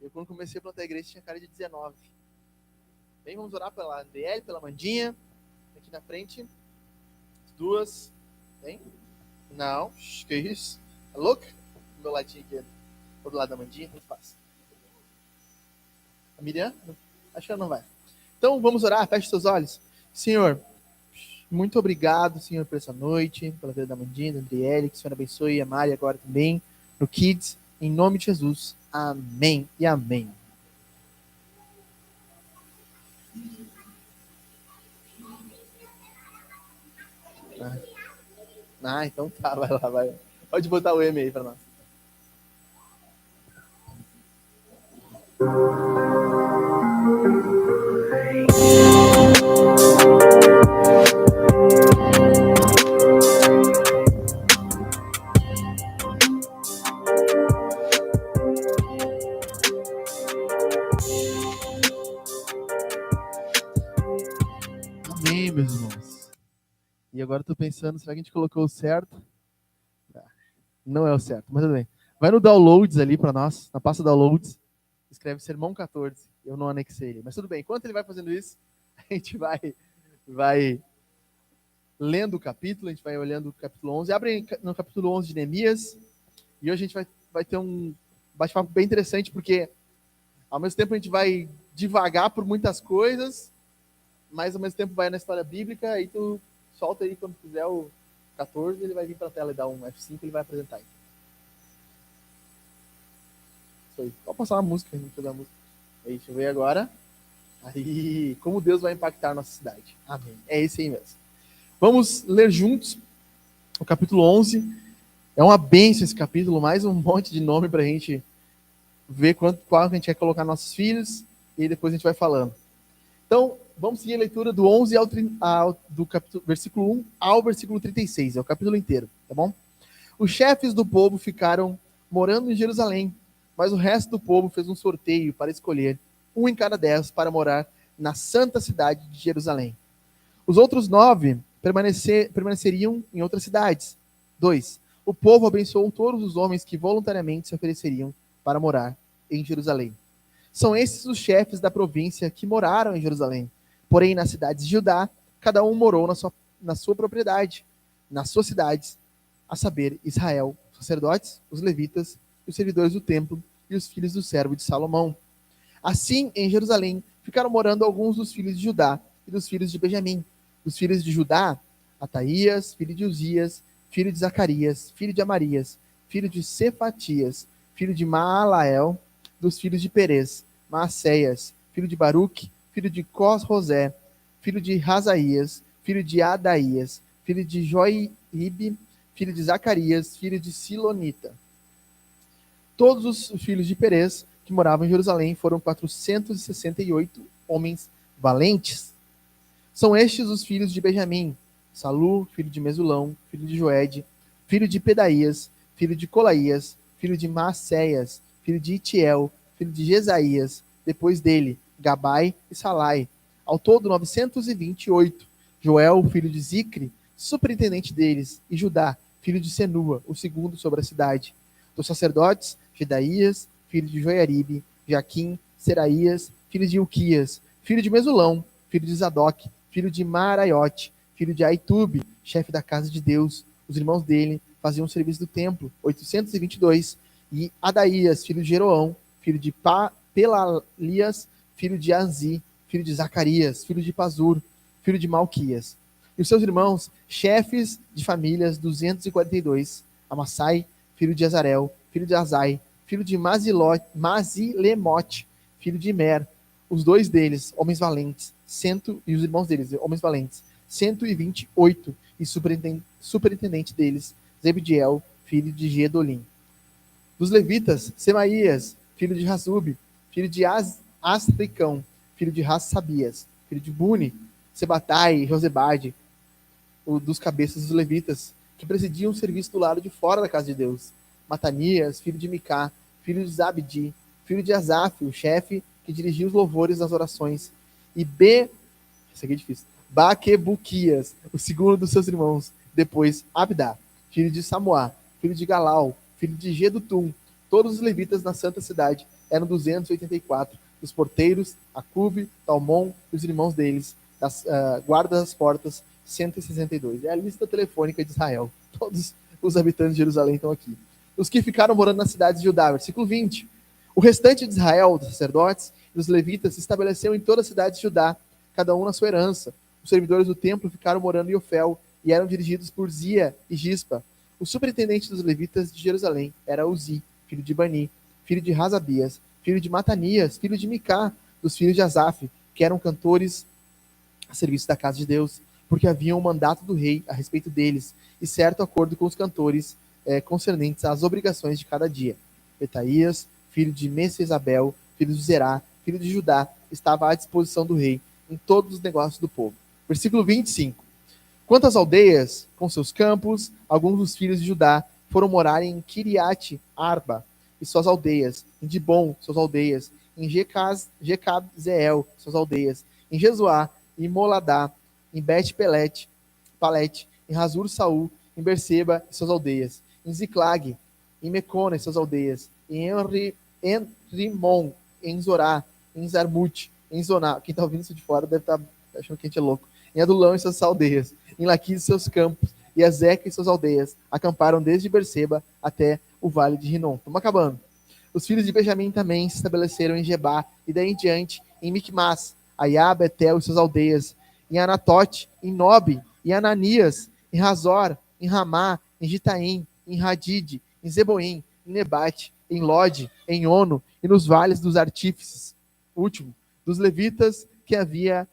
Eu, quando comecei a plantar a igreja, tinha cara de 19. Bem, vamos orar pela Andriele, pela Mandinha. Aqui na frente. Duas. Tem? Não. Que isso? Tá louco? Do meu ladinho aqui. Do lado da Mandinha, muito fácil. A Miriam? Acho que ela não vai. Então, vamos orar. Feche seus olhos. Senhor, muito obrigado, Senhor, por essa noite, pela vida da Mandinha, da Andriele, que o Senhor abençoe a Mari agora também, no Kids, em nome de Jesus. Amém e amém. Então tá, vai lá, vai. Pode botar o M aí pra nós. Amém, meus irmãos. E agora eu tô pensando, será que a gente colocou o certo? Não é o certo, mas tudo bem. Vai no downloads ali para nós, na pasta downloads, escreve Sermão 14. Eu não anexei ele, mas tudo bem. Enquanto ele vai fazendo isso, a gente vai lendo o capítulo, a gente vai olhando o capítulo 11. Abre no capítulo 11 de Neemias, e hoje a gente vai ter um bate-papo bem interessante, porque ao mesmo tempo a gente vai devagar por muitas coisas, mas ao mesmo tempo vai na história bíblica, aí tu solta aí quando quiser o 14, ele vai vir para a tela e dar um F5, ele vai apresentar aí. Isso aí. Pode passar uma música, não precisa da música. Aí, deixa eu ver agora. Aí, como Deus vai impactar a nossa cidade. Amém. É esse aí mesmo. Vamos ler juntos o capítulo 11. É uma bênção esse capítulo, mais um monte de nome para a gente ver qual a gente quer colocar nossos filhos, e depois a gente vai falando. Então, vamos seguir a leitura do 11 do capítulo, versículo 1 ao versículo 36, é o capítulo inteiro, tá bom? Os chefes do povo ficaram morando em Jerusalém, mas o resto do povo fez um sorteio para escolher um em cada 10 para morar na santa cidade de Jerusalém. Os outros 9 permaneceriam em outras cidades. 2. O povo abençoou todos os homens que voluntariamente se ofereceriam para morar em Jerusalém. São esses os chefes da província que moraram em Jerusalém. Porém, nas cidades de Judá, cada um morou na sua propriedade, nas suas cidades, a saber, Israel, os sacerdotes, os levitas, os servidores do templo e os filhos do servo de Salomão. Assim, em Jerusalém, ficaram morando alguns dos filhos de Judá e dos filhos de Benjamim. Dos filhos de Judá, Ataías, filho de Uzias, filho de Zacarias, filho de Amarias, filho de Cefatias, filho de Maalael, dos filhos de Perez, Maacéias, filho de Baruque, filho de Cos-Rosé, filho de Razaías, filho de Adaías, filho de Joiribe, filho de Zacarias, filho de Silonita. Todos os filhos de Perez que moravam em Jerusalém foram 468 homens valentes. São estes os filhos de Benjamim: Salu, filho de Mesulão, filho de Joed, filho de Pedaías, filho de Colaías, filho de Maacéias, filho de Itiel, filho de Jesaías, depois dele, Gabai e Salai. Ao todo, 928. Joel, filho de Zicre, superintendente deles, e Judá, filho de Senua, o segundo sobre a cidade. Dos sacerdotes, Gedaías, filho de Joiaribe, Jaquim, Seraías, filho de Ilquias, filho de Mesulão, filho de Zadok, filho de Maraiote, filho de Aitube, chefe da casa de Deus. Os irmãos dele faziam o serviço do templo, 822. E Adaías, filho de Jeroão, filho de Pelalias, filho de Anzi, filho de Zacarias, filho de Pazur, filho de Malquias. E os seus irmãos, chefes de famílias, 242. Amassai, filho de Azarel, filho de Azai, filho de Mazilemote, filho de Imer. Os dois deles, homens valentes, e os irmãos deles, homens valentes, 128. E superintendente deles, Zebdiel, filho de Gedolim. Dos levitas, Semaías, filho de Hasub, filho de Asricão, filho de Hassabias, filho de Buni, Sebatai e Josebade, dos cabeças dos levitas, que presidiam o serviço do lado de fora da casa de Deus. Matanias, filho de Micá, filho de Zabdi, filho de Asaf, o chefe que dirigia os louvores das orações. E isso aqui é difícil. Baquebuquias, o segundo dos seus irmãos. Depois, Abdá, filho de Samuá, filho de Galal, filho de Gedutum. Todos os levitas na santa cidade eram 284, os porteiros, Acube, Talmon e os irmãos deles, das guardas das portas, 162. É a lista telefônica de Israel. Todos os habitantes de Jerusalém estão aqui. Os que ficaram morando nas cidades de Judá, versículo 20. O restante de Israel, dos sacerdotes e dos levitas, se estabeleceu em toda a cidade de Judá, cada um na sua herança. Os servidores do templo ficaram morando em Ofel e eram dirigidos por Zia e Gispa. O superintendente dos levitas de Jerusalém era Uzi, filho de Bani, filho de Razabias, filho de Matanias, filho de Micá, dos filhos de Asaf, que eram cantores a serviço da casa de Deus, porque havia um mandato do rei a respeito deles, e certo acordo com os cantores concernentes às obrigações de cada dia. Betaías, filho de Messesabel, filho de Zerá, filho de Judá, estava à disposição do rei em todos os negócios do povo. Versículo 25. Quanto às aldeias, com seus campos, alguns dos filhos de Judá foram morar em Kiriate Arba e suas aldeias, em Dibon, suas aldeias, em Jecabzeel, suas aldeias, em Jesuá, em Moladá, em Bet-Pelete, em Razur Saul, em Berseba e suas aldeias, em Ziclag, em Mecona e suas aldeias, em Enrimon, em Zorá, em Zarmute, em Zoná. Quem está ouvindo isso de fora deve estar achando que a gente é louco. Em Adulão e suas aldeias, em Laquis e seus campos, e Azeca e suas aldeias, acamparam desde Berseba até o vale de Rinom. Estamos acabando. Os filhos de Benjamim também se estabeleceram em Gebá, e daí em diante, em Micmas, Aiá, Betel e suas aldeias, em Anatote, em Nobe, em Ananias, em Razor, em Ramá, em Gitaim, em Hadid, em Zeboim, em Nebate, em Lode, em Ono, e nos vales dos artífices. Último, dos levitas que havia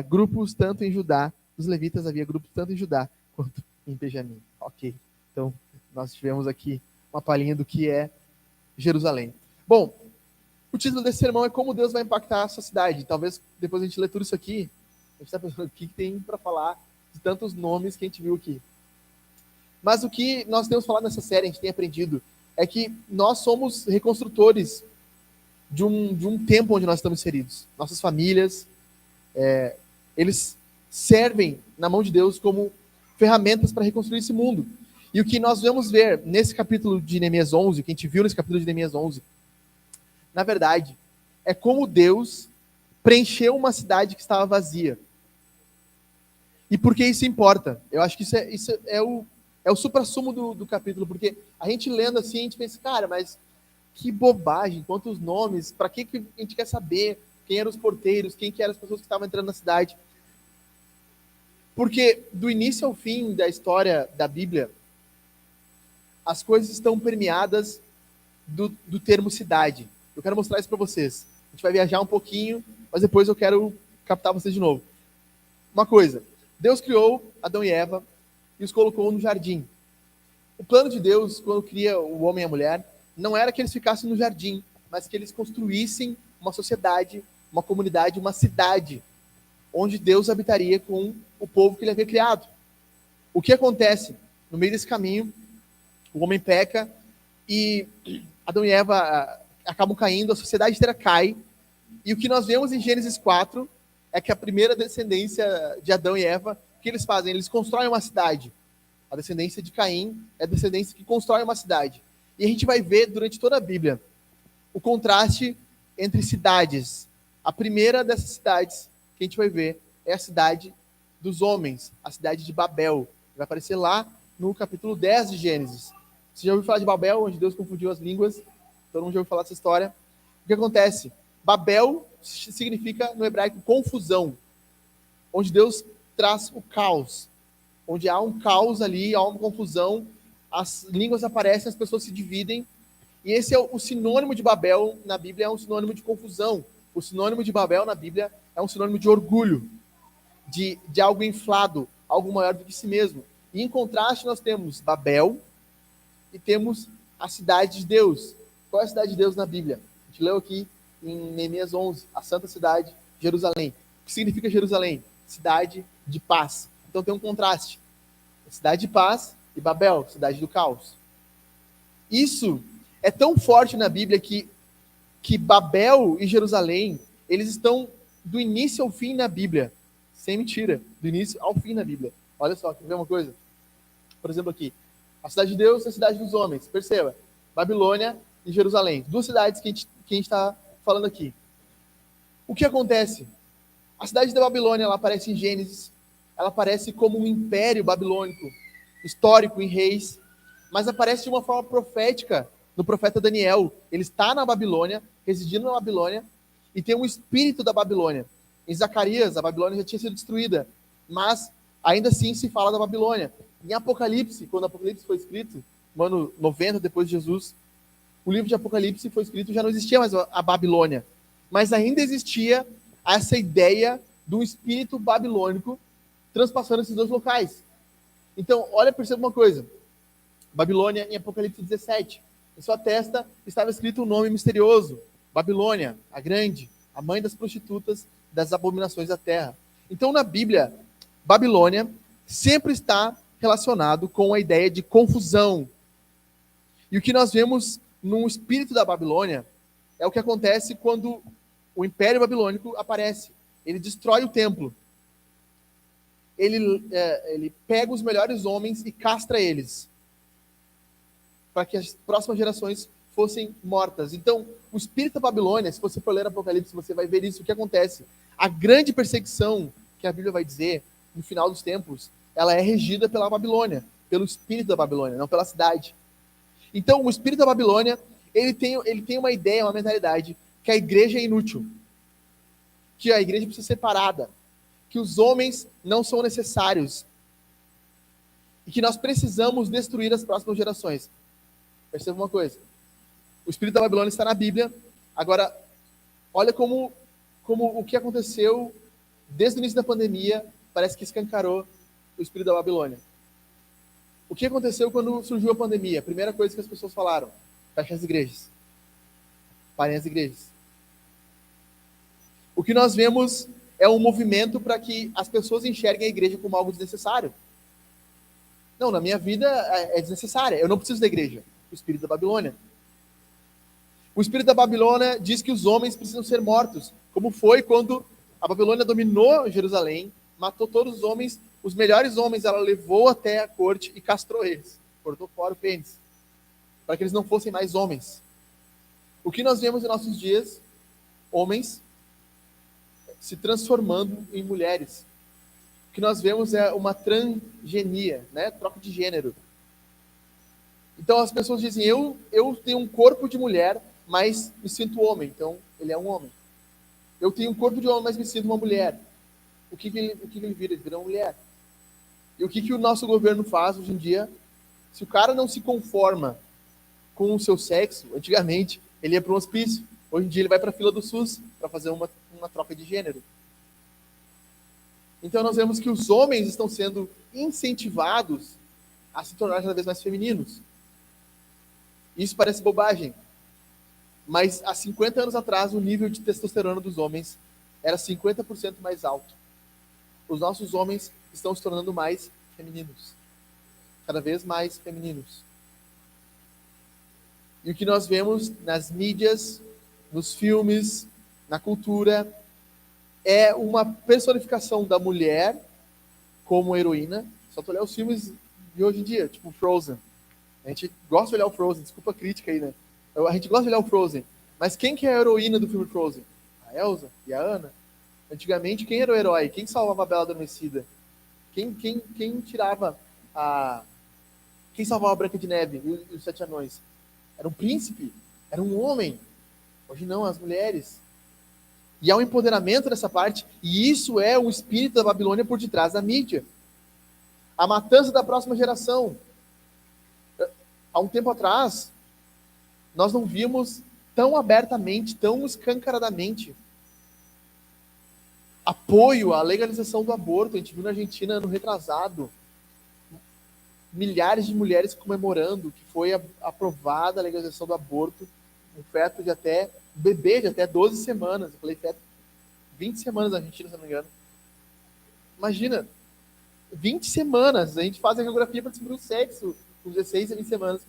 grupos tanto em Judá, dos levitas havia grupos tanto em Judá quanto em Benjamim. Ok, então nós tivemos aqui uma palhinha do que é Jerusalém. Bom, o título desse sermão é Como Deus vai impactar a sua cidade. Talvez depois a gente lê tudo isso aqui, a gente está pensando o que tem para falar de tantos nomes que a gente viu aqui. Mas o que nós temos falado nessa série, a gente tem aprendido, é que nós somos reconstrutores de um tempo onde nós estamos inseridos. Nossas famílias, eles servem na mão de Deus como ferramentas para reconstruir esse mundo. E o que nós vamos ver nesse capítulo de Neemias 11, o que a gente viu nesse capítulo de Neemias 11, na verdade, é como Deus preencheu uma cidade que estava vazia. E por que isso importa? Eu acho que isso é o suprassumo do capítulo, porque a gente lendo assim, a gente pensa, cara, mas que bobagem, quantos nomes, para que a gente quer saber quem eram os porteiros, quem que eram as pessoas que estavam entrando na cidade? Porque do início ao fim da história da Bíblia, as coisas estão permeadas do termo cidade. Eu quero mostrar isso para vocês. A gente vai viajar um pouquinho, mas depois eu quero captar vocês de novo. Uma coisa, Deus criou Adão e Eva e os colocou no jardim. O plano de Deus, quando cria o homem e a mulher, não era que eles ficassem no jardim, mas que eles construíssem uma sociedade, uma comunidade, uma cidade, onde Deus habitaria com o povo que ele havia criado. O que acontece? No meio desse caminho, o homem peca e Adão e Eva acabam caindo, a sociedade inteira cai, e o que nós vemos em Gênesis 4 é que a primeira descendência de Adão e Eva, o que eles fazem? Eles constroem uma cidade. A descendência de Caim é a descendência que constrói uma cidade. E a gente vai ver durante toda a Bíblia o contraste entre cidades. A primeira dessas cidades que a gente vai ver é a cidade dos homens, a cidade de Babel. Vai aparecer lá no capítulo 10 de Gênesis. Você já ouviu falar de Babel, onde Deus confundiu as línguas? Todo mundo já ouviu falar dessa história? O que acontece? Babel significa, no hebraico, confusão. Onde Deus traz o caos. Onde há um caos ali, há uma confusão, as línguas aparecem, as pessoas se dividem. E esse é o sinônimo de Babel na Bíblia, é um sinônimo de confusão. O sinônimo de Babel na Bíblia é um sinônimo de orgulho, de algo inflado, algo maior do que si mesmo. E em contraste nós temos Babel e temos a cidade de Deus. Qual é a cidade de Deus na Bíblia? A gente leu aqui em Neemias 11, a santa cidade de Jerusalém. O que significa Jerusalém? Cidade de paz. Então tem um contraste. Cidade de paz e Babel, cidade do caos. Isso é tão forte na Bíblia que Babel e Jerusalém, eles estão do início ao fim na Bíblia. Sem mentira, do início ao fim na Bíblia. Olha só, quer ver uma coisa? Por exemplo aqui, a cidade de Deus é a cidade dos homens. Perceba, Babilônia e Jerusalém. Duas cidades que a gente está falando aqui. O que acontece? A cidade da Babilônia, ela aparece em Gênesis, ela aparece como um império babilônico, histórico em reis, mas aparece de uma forma profética no profeta Daniel. Ele está na Babilônia, residindo na Babilônia, e tem um espírito da Babilônia. Em Zacarias, a Babilônia já tinha sido destruída, mas ainda assim se fala da Babilônia. Em Apocalipse, quando Apocalipse foi escrito, no ano 90 depois de Jesus, o livro de Apocalipse foi escrito, já não existia mais a Babilônia, mas ainda existia essa ideia de um espírito babilônico transpassando esses dois locais. Então, olha, perceba uma coisa. Babilônia, em Apocalipse 17, em sua testa estava escrito um nome misterioso: Babilônia, a grande, a mãe das prostitutas, das abominações da terra. Então, na Bíblia, Babilônia sempre está relacionado com a ideia de confusão. E o que nós vemos no espírito da Babilônia é o que acontece quando o Império Babilônico aparece. Ele destrói o templo. Ele pega os melhores homens e castra eles, para que as próximas gerações fossem mortas. Então, o espírito da Babilônia, se você for ler Apocalipse, você vai ver isso. O que acontece? A grande perseguição que a Bíblia vai dizer no final dos tempos, ela é regida pela Babilônia, pelo espírito da Babilônia, não pela cidade. Então, o espírito da Babilônia, ele tem uma ideia, uma mentalidade, que a igreja é inútil, que a igreja precisa ser separada, que os homens não são necessários e que nós precisamos destruir as próximas gerações. Perceba uma coisa: o espírito da Babilônia está na Bíblia. Agora, olha como o que aconteceu desde o início da pandemia parece que escancarou o espírito da Babilônia. O que aconteceu quando surgiu a pandemia? A primeira coisa que as pessoas falaram: fecha as igrejas. Parem as igrejas. O que nós vemos é um movimento para que as pessoas enxerguem a igreja como algo desnecessário. Não, na minha vida é desnecessária. Eu não preciso da igreja. O espírito da Babilônia. O espírito da Babilônia diz que os homens precisam ser mortos, como foi quando a Babilônia dominou Jerusalém, matou todos os homens, os melhores homens ela levou até a corte e castrou eles, cortou fora o pênis, para que eles não fossem mais homens. O que nós vemos em nossos dias? Homens se transformando em mulheres. O que nós vemos é uma transgenia, né? Troca de gênero. Então as pessoas dizem: eu tenho um corpo de mulher, mas me sinto homem. Então ele é um homem. Eu tenho um corpo de homem, mas me sinto uma mulher. O que ele vira? Ele vira uma mulher. E o que o nosso governo faz hoje em dia? Se o cara não se conforma com o seu sexo, antigamente ele ia para um hospício. Hoje em dia ele vai para a fila do SUS para fazer uma troca de gênero. Então nós vemos que os homens estão sendo incentivados a se tornar cada vez mais femininos. Isso parece bobagem, mas há 50 anos atrás o nível de testosterona dos homens era 50% mais alto. Os nossos homens estão se tornando mais femininos, cada vez mais femininos. E o que nós vemos nas mídias, nos filmes, na cultura, é uma personificação da mulher como heroína. Só tu olhar os filmes de hoje em dia, tipo Frozen. A gente gosta de olhar o Frozen, desculpa a crítica aí, né? A gente gosta de olhar o Frozen. Mas quem que é a heroína do filme Frozen? A Elsa e a Anna. Antigamente, quem era o herói? Quem salvava a Bela Adormecida? Quem tirava a... Quem salvava a Branca de Neve e os Sete Anões? Era um príncipe, era um homem. Hoje não, as mulheres. E há um empoderamento nessa parte, e isso é o espírito da Babilônia por detrás da mídia. A matança da próxima geração. Há um tempo atrás, nós não vimos tão abertamente, tão escancaradamente apoio à legalização do aborto. A gente viu na Argentina, no retrasado, milhares de mulheres comemorando que foi aprovada a legalização do aborto, um feto de até, um bebê de até 12 semanas. Eu falei feto, 20 semanas na Argentina, se não me engano. Imagina, 20 semanas, a gente faz a radiografia para descobrir o sexo, com 16 a 20 semanas.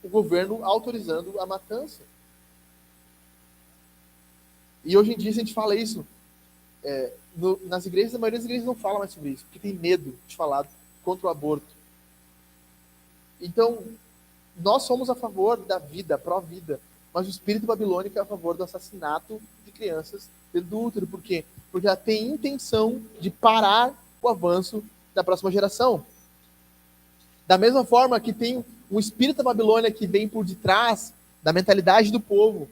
O governo autorizando a matança. E hoje em dia, se a gente fala isso, nas igrejas, a maioria das igrejas não fala mais sobre isso, porque tem medo de falar contra o aborto. Então, nós somos a favor da vida, pró-vida, mas o espírito babilônico é a favor do assassinato de crianças dentro do útero. Por quê? Porque ela tem intenção de parar o avanço da próxima geração. Da mesma forma que tem um espírito da Babilônia que vem por detrás da mentalidade do povo,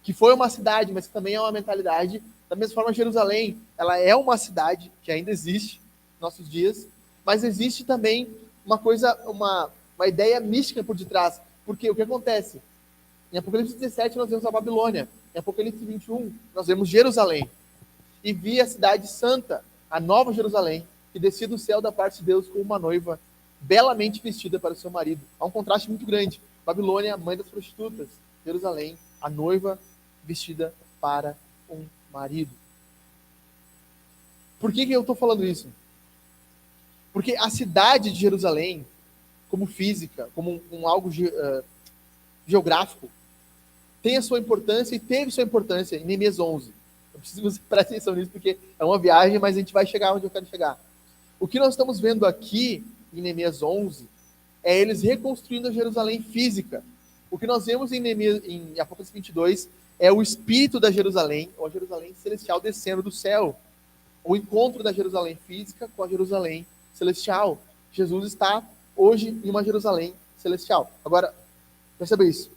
que foi uma cidade, mas que também é uma mentalidade. Da mesma forma, Jerusalém, ela é uma cidade que ainda existe nos nossos dias, mas existe também uma coisa, uma ideia mística por detrás. Porque o que acontece? Em Apocalipse 17 nós vemos a Babilônia, em Apocalipse 21 nós vemos Jerusalém. E vi a cidade santa, a nova Jerusalém, que descia do céu da parte de Deus com uma noiva belamente vestida para o seu marido. Há um contraste muito grande. Babilônia, a mãe das prostitutas. Jerusalém, a noiva vestida para um marido. Por que eu estou falando isso? Porque a cidade de Jerusalém, como física, como algo geográfico, tem a sua importância e teve sua importância em Neemias 11. Eu preciso que você preste atenção nisso, porque é uma viagem, mas a gente vai chegar onde eu quero chegar. O que nós estamos vendo aqui em Neemias 11 é eles reconstruindo a Jerusalém física. O que nós vemos em Apocalipse 22 é o espírito da Jerusalém, ou a Jerusalém celestial descendo do céu. O encontro da Jerusalém física com a Jerusalém celestial. Jesus está hoje em uma Jerusalém celestial. Agora, perceba isso.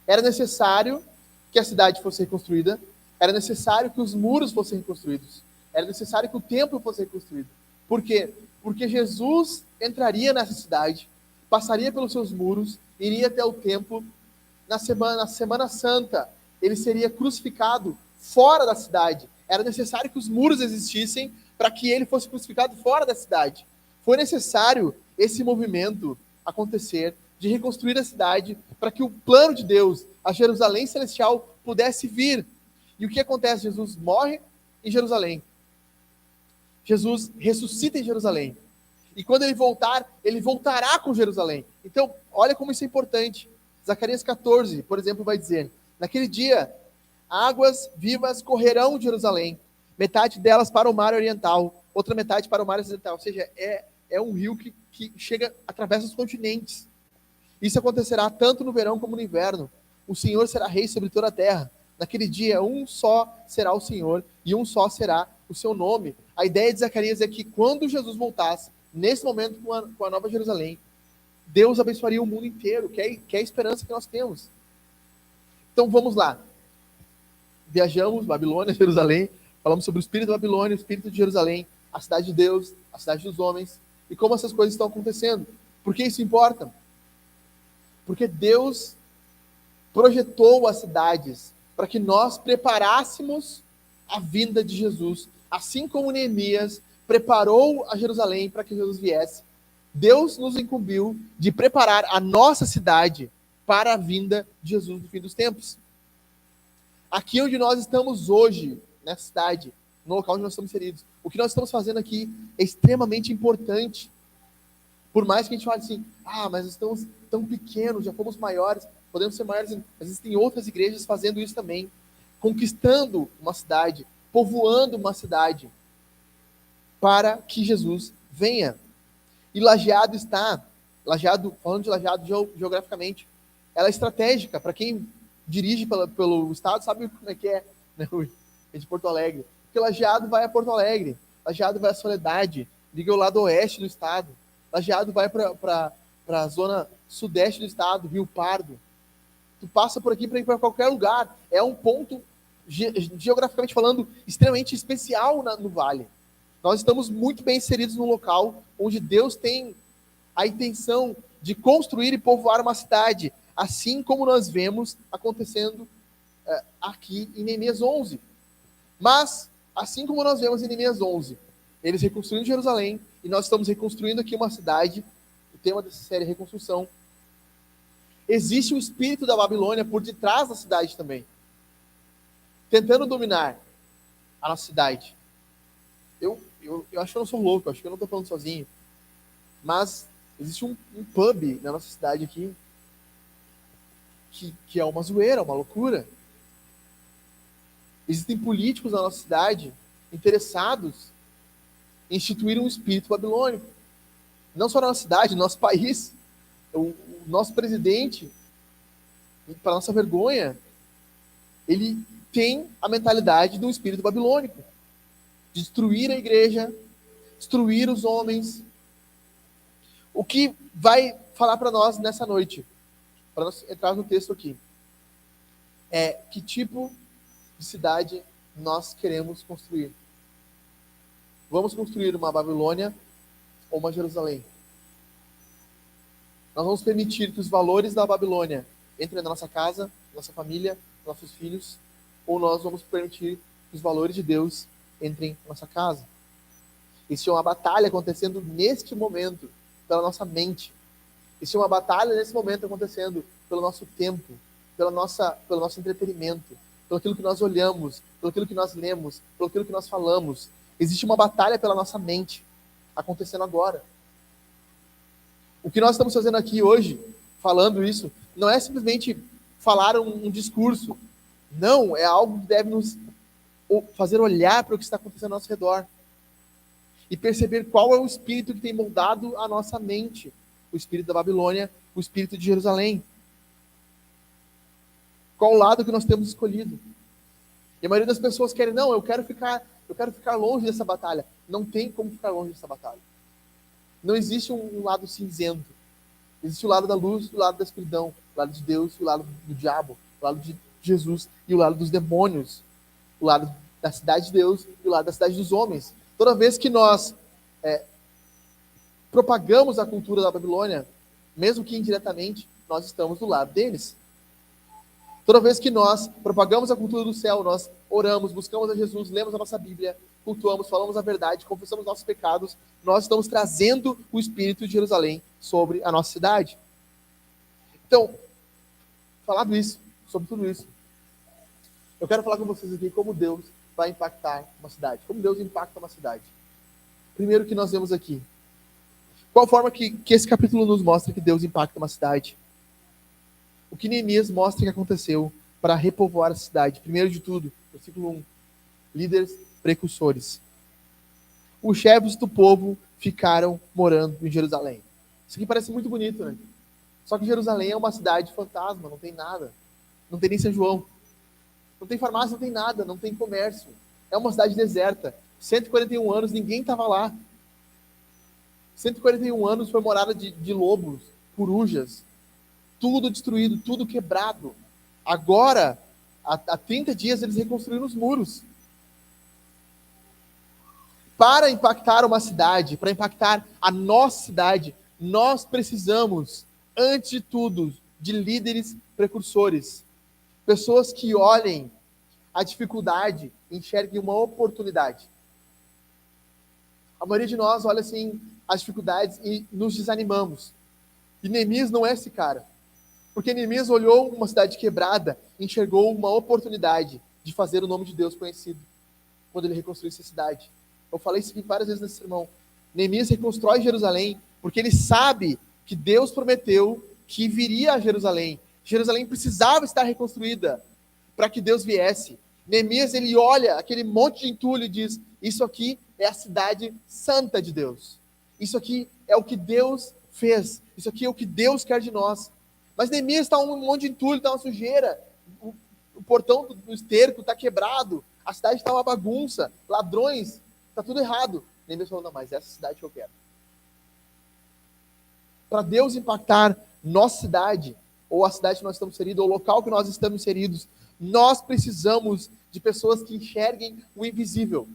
Era necessário que a cidade fosse reconstruída, era necessário que os muros fossem reconstruídos, era necessário que o templo fosse reconstruído. Por quê? Porque Jesus entraria nessa cidade, passaria pelos seus muros, iria até o templo. Na Semana Santa, ele seria crucificado fora da cidade. Era necessário que os muros existissem para que ele fosse crucificado fora da cidade. Foi necessário esse movimento acontecer de reconstruir a cidade para que o plano de Deus, a Jerusalém celestial, pudesse vir. E o que acontece? Jesus morre em Jerusalém. Jesus ressuscita em Jerusalém. E quando ele voltar, ele voltará com Jerusalém. Então, olha como isso é importante. Zacarias 14, por exemplo, vai dizer: naquele dia, águas vivas correrão de Jerusalém, metade delas para o mar oriental, outra metade para o mar ocidental. Ou seja, é um rio que chega, atravessa os continentes. Isso acontecerá tanto no verão como no inverno. O Senhor será rei sobre toda a terra. Naquele dia, um só será o Senhor e um só será o seu nome. A ideia de Zacarias é que quando Jesus voltasse, nesse momento com a Nova Jerusalém, Deus abençoaria o mundo inteiro, que é a esperança que nós temos. Então vamos lá. Viajamos, Babilônia, Jerusalém, falamos sobre o espírito da Babilônia, o espírito de Jerusalém, a cidade de Deus, a cidade dos homens, e como essas coisas estão acontecendo. Por que isso importa? Porque Deus projetou as cidades para que nós preparássemos a vinda de Jesus, assim como Neemias preparou a Jerusalém para que Jesus viesse. Deus nos incumbiu de preparar a nossa cidade para a vinda de Jesus no fim dos tempos. Aqui onde nós estamos hoje, nessa cidade, no local onde nós estamos inseridos, o que nós estamos fazendo aqui é extremamente importante. Por mais que a gente fale assim, mas estamos tão pequenos, já fomos maiores, podemos ser maiores, mas existem outras igrejas fazendo isso também, conquistando uma cidade, povoando uma cidade, para que Jesus venha. E Lajeado, falando de Lajeado geograficamente, ela é estratégica. Para quem dirige pelo estado, sabe como é que é, né? É de Porto Alegre. Porque Lajeado vai a Porto Alegre, Lajeado vai a Soledade, liga o lado oeste do estado. Lajeado vai para a zona sudeste do estado, Rio Pardo. Tu passa por aqui para ir para qualquer lugar. É um ponto, geograficamente falando, extremamente especial no vale. Nós estamos muito bem inseridos num local onde Deus tem a intenção de construir e povoar uma cidade, assim como nós vemos acontecendo aqui em Neemias 11. Mas, assim como nós vemos em Neemias 11, eles reconstruindo Jerusalém, e nós estamos reconstruindo aqui uma cidade, o tema dessa série é reconstrução. Existe o espírito da Babilônia por detrás da cidade também, tentando dominar a nossa cidade. Eu acho que eu não sou louco, acho que eu não estou falando sozinho, mas existe um pub na nossa cidade aqui que é uma zoeira, uma loucura. Existem políticos na nossa cidade interessados em instituir um espírito babilônico. Não só na nossa cidade, no nosso país. O nosso presidente, para nossa vergonha, ele tem a mentalidade do espírito babilônico, de destruir a igreja, destruir os homens. O que vai falar para nós nessa noite, para nós entrar no texto aqui, é que tipo de cidade nós queremos construir. Vamos construir uma Babilônia ou uma Jerusalém? Nós vamos permitir que os valores da Babilônia entrem na nossa casa, nossa família, nossos filhos, ou nós vamos permitir que os valores de Deus entrem na nossa casa? Existe uma batalha acontecendo neste momento pela nossa mente. Existe uma batalha nesse momento acontecendo pelo nosso tempo, pelo nosso entretenimento, pelo aquilo que nós olhamos, pelo aquilo que nós lemos, pelo aquilo que nós falamos. Existe uma batalha pela nossa mente acontecendo agora. O que nós estamos fazendo aqui hoje, falando isso, não é simplesmente falar um discurso. Não, é algo que deve nos fazer olhar para o que está acontecendo ao nosso redor e perceber qual é o espírito que tem moldado a nossa mente. O espírito da Babilônia, o espírito de Jerusalém. Qual o lado que nós temos escolhido? E a maioria das pessoas querem, não, eu quero ficar longe dessa batalha. Não tem como ficar longe dessa batalha. Não existe um lado cinzento. Existe o lado da luz e o lado da escuridão. O lado de Deus e o lado do diabo. O lado de Jesus e o lado dos demônios. O lado da cidade de Deus e o lado da cidade dos homens. Toda vez que nós propagamos a cultura da Babilônia, mesmo que indiretamente, nós estamos do lado deles. Toda vez que nós propagamos a cultura do céu, nós oramos, buscamos a Jesus, lemos a nossa Bíblia, cultuamos, falamos a verdade, confessamos nossos pecados, nós estamos trazendo o Espírito de Jerusalém sobre a nossa cidade. Então, falado isso, sobre tudo isso, eu quero falar com vocês aqui como Deus vai impactar uma cidade. Como Deus impacta uma cidade. Primeiro que nós vemos aqui. Qual forma que esse capítulo nos mostra que Deus impacta uma cidade? O que Neemias mostra que aconteceu para repovoar a cidade. Primeiro de tudo, versículo 1. Líderes precursores. Os chefes do povo ficaram morando em Jerusalém. Isso aqui parece muito bonito, né? Só que Jerusalém é uma cidade fantasma, não tem nada. Não tem nem São João. Não tem farmácia, não tem nada, não tem comércio. É uma cidade deserta. 141 anos, ninguém estava lá. 141 anos foi morada de lobos, corujas, tudo destruído, tudo quebrado. Agora, há 30 dias, eles reconstruíram os muros. Para impactar uma cidade, para impactar a nossa cidade, nós precisamos, antes de tudo, de líderes precursores. Pessoas que olhem a dificuldade e enxerguem uma oportunidade. A maioria de nós olha assim as dificuldades e nos desanimamos. E Neemias não é esse cara. Porque Neemias olhou uma cidade quebrada e enxergou uma oportunidade de fazer o nome de Deus conhecido quando ele reconstruísse a cidade. Eu falei isso aqui várias vezes nesse sermão. Neemias reconstrói Jerusalém porque ele sabe que Deus prometeu que viria a Jerusalém. Jerusalém precisava estar reconstruída para que Deus viesse. Neemias, ele olha aquele monte de entulho e diz, isso aqui é a cidade santa de Deus. Isso aqui é o que Deus fez. Isso aqui é o que Deus quer de nós. Mas Neemias está um monte de entulho, está uma sujeira. O portão do esterco está quebrado. A cidade está uma bagunça. Ladrões, está tudo errado. Neemias falou, não, mas essa é a cidade que eu quero. Para Deus impactar nossa cidade, ou a cidade que nós estamos inseridos, ou o local que nós estamos inseridos, nós precisamos de pessoas que enxerguem o invisível.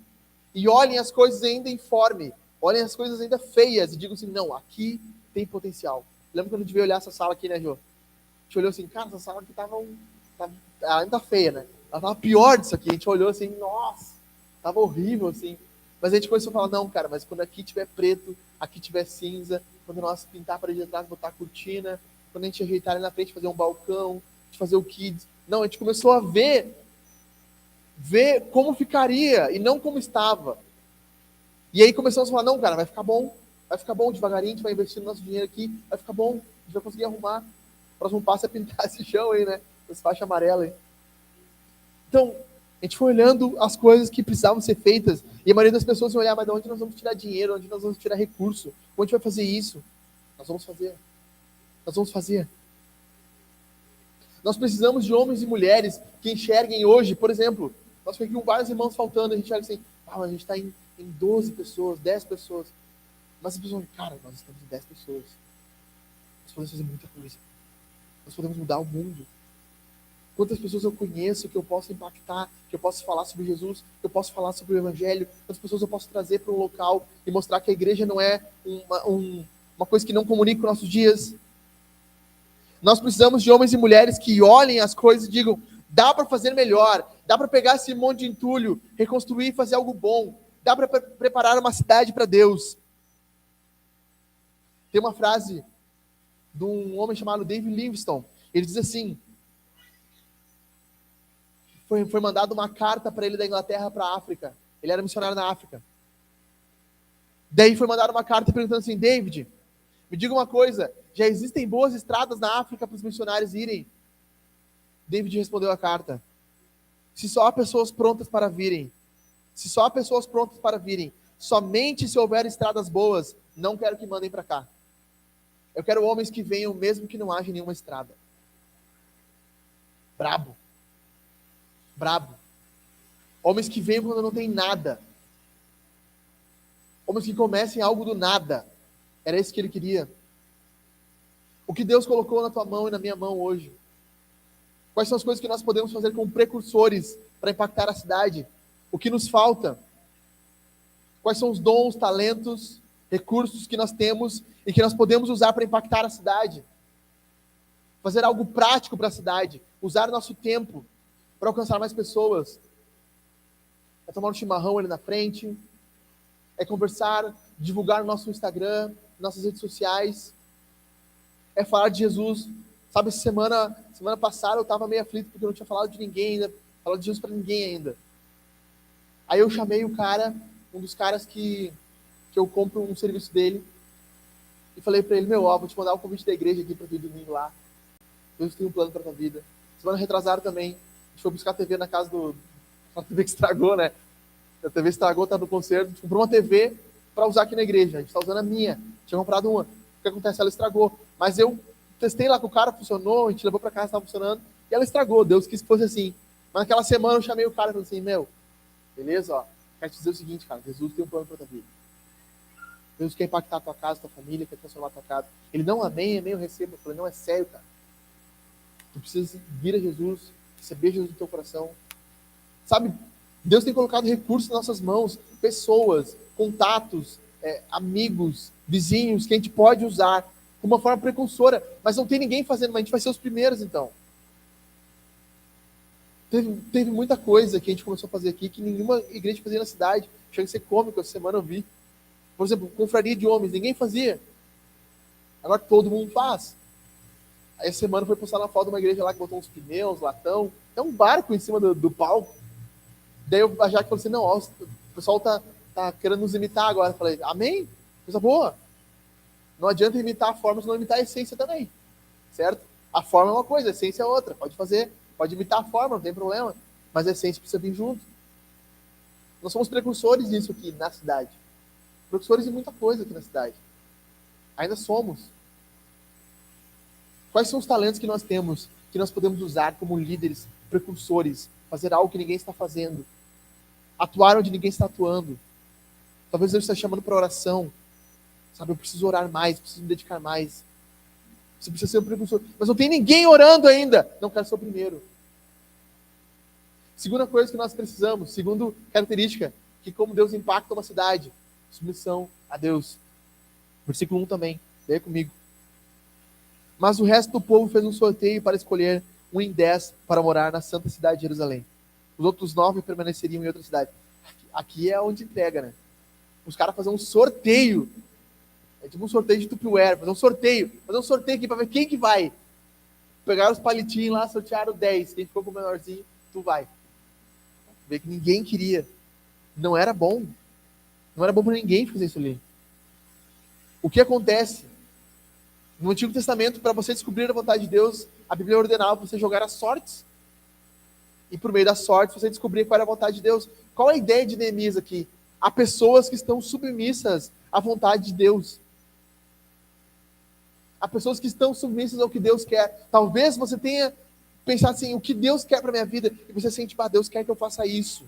E olhem as coisas ainda informe. Olhem as coisas ainda feias e digam assim, não, aqui tem potencial. Lembra quando a gente veio olhar essa sala aqui, né, Jô? A gente olhou assim, cara, essa sala aqui ela ainda feia, né? Ela tava pior disso aqui. A gente olhou assim, nossa, tava horrível, assim. Mas a gente começou a falar, não, cara, mas quando aqui tiver preto, aqui tiver cinza, quando nós pintar a parede de trás, botar a cortina, quando a gente ajeitar ali na frente, fazer um balcão, a gente fazer o kids. Não, a gente começou a ver como ficaria e não como estava. E aí começamos a falar, não, cara, vai ficar bom devagarinho, a gente vai investir no nosso dinheiro aqui, vai ficar bom, a gente vai conseguir arrumar. O próximo passo é pintar esse chão aí, né? Essa faixa amarela aí. Então, a gente foi olhando as coisas que precisavam ser feitas, e a maioria das pessoas vai olhar, mas de onde nós vamos tirar dinheiro, onde nós vamos tirar recurso, onde a gente vai fazer isso? Nós vamos fazer. nós vamos fazer. Nós precisamos de homens e mulheres que enxerguem hoje, por exemplo, nós ficamos com vários irmãos faltando, a gente olha assim, a gente está em 12 pessoas, 10 pessoas. Mas as pessoas, cara, nós estamos em 10 pessoas. Nós podemos fazer muita coisa. Nós podemos mudar o mundo. Quantas pessoas eu conheço que eu posso impactar, que eu posso falar sobre Jesus, que eu posso falar sobre o Evangelho, quantas pessoas eu posso trazer para um local e mostrar que a igreja não é uma coisa que não comunica com nossos dias. Nós precisamos de homens e mulheres que olhem as coisas e digam, dá para fazer melhor, dá para pegar esse monte de entulho, reconstruir e fazer algo bom, dá para preparar uma cidade para Deus. Tem uma frase de um homem chamado David Livingstone, ele diz assim, foi mandada uma carta para ele da Inglaterra para a África, ele era missionário na África. Daí foi mandada uma carta perguntando assim, David, me diga uma coisa, já existem boas estradas na África para os missionários irem? David respondeu a carta, se só há pessoas prontas para virem, somente se houver estradas boas, não quero que mandem para cá. Eu quero homens que venham mesmo que não haja nenhuma estrada. Brabo. Homens que venham quando não tem nada. Homens que comecem algo do nada. Era isso que ele queria. O que Deus colocou na tua mão e na minha mão hoje? Quais são as coisas que nós podemos fazer como precursores para impactar a cidade? O que nos falta? Quais são os dons, talentos, recursos que nós temos e que nós podemos usar para impactar a cidade? Fazer algo prático para a cidade. Usar o nosso tempo para alcançar mais pessoas. É tomar um chimarrão ali na frente. É conversar, divulgar o nosso Instagram, nossas redes sociais. É falar de Jesus. Sabe, semana passada eu estava meio aflito porque eu não tinha falado de ninguém ainda. Falado de Jesus para ninguém ainda. Aí eu chamei o cara, um dos caras que eu compro um serviço dele. E falei para ele, vou te mandar um convite da igreja aqui para vir domingo lá. Deus tem um plano para tua vida. Semana retrasada também, a gente foi buscar a TV na casa a TV que estragou, né? A TV estragou, tá no concerto. A gente comprou uma TV para usar aqui na igreja. A gente tá usando a minha. Tinha comprado uma. O que acontece? Ela estragou. Mas eu testei lá com o cara, funcionou, a gente levou para casa, estava funcionando. E ela estragou. Deus quis que fosse assim. Mas naquela semana eu chamei o cara e falei assim, beleza, ó. Quero te dizer o seguinte, cara. Jesus tem um plano para tua vida. Deus quer impactar a tua casa, tua família, quer transformar a tua casa. Ele não, amém, eu recebo. Eu falei, não, é sério, cara. Tu precisa vir a Jesus, receber Jesus no teu coração. Sabe, Deus tem colocado recursos nas nossas mãos, pessoas, contatos, amigos, vizinhos, que a gente pode usar de uma forma precursora, mas não tem ninguém fazendo, mas a gente vai ser os primeiros, então. Teve muita coisa que a gente começou a fazer aqui que nenhuma igreja fazia na cidade. Chega a ser cômico, essa semana eu vi. Por exemplo, confraria de homens, ninguém fazia. Agora todo mundo faz. Aí essa semana foi postar na foto de uma igreja lá que botou uns pneus, latão, tem um barco em cima do palco. Daí a Jaque falou assim, não, ó, o pessoal tá querendo nos imitar agora. Eu falei, amém? Coisa boa. Não adianta imitar a forma, senão imitar a essência também. Certo? A forma é uma coisa, a essência é outra. Pode fazer, pode imitar a forma, não tem problema. Mas a essência precisa vir junto. Nós somos precursores disso aqui na cidade. Precursores de muita coisa aqui na cidade. Ainda somos. Quais são os talentos que nós temos, que nós podemos usar como líderes, precursores, fazer algo que ninguém está fazendo, atuar onde ninguém está atuando? Talvez Deus esteja chamando para oração. Sabe, eu preciso orar mais, preciso me dedicar mais. Você precisa ser um precursor. Mas não tem ninguém orando ainda. Não quero ser o primeiro. Segunda coisa que nós precisamos, segundo característica, que como Deus impacta uma cidade, submissão a Deus. Versículo 1 também, leia comigo. Mas o resto do povo fez um sorteio para escolher 1 em 10 para morar na santa cidade de Jerusalém. Os outros 9 permaneceriam em outra cidade. Aqui é onde entrega, né? Os caras fazem um sorteio. É tipo um sorteio de Tupperware. Fazer um sorteio aqui para ver quem que vai. Pegaram os palitinhos lá, sortearam 10. Quem ficou com o menorzinho, tu vai. Ver que ninguém queria. Não era bom. Não era bom para ninguém fazer isso ali. O que acontece? No Antigo Testamento, para você descobrir a vontade de Deus, a Bíblia ordenava você jogar as sortes. E por meio das sortes, você descobrir qual era a vontade de Deus. Qual é a ideia de Neemias aqui? Há pessoas que estão submissas à vontade de Deus. Há pessoas que estão submissas ao que Deus quer. Talvez você tenha pensado assim, o que Deus quer para minha vida, e você sente, Deus quer que eu faça isso.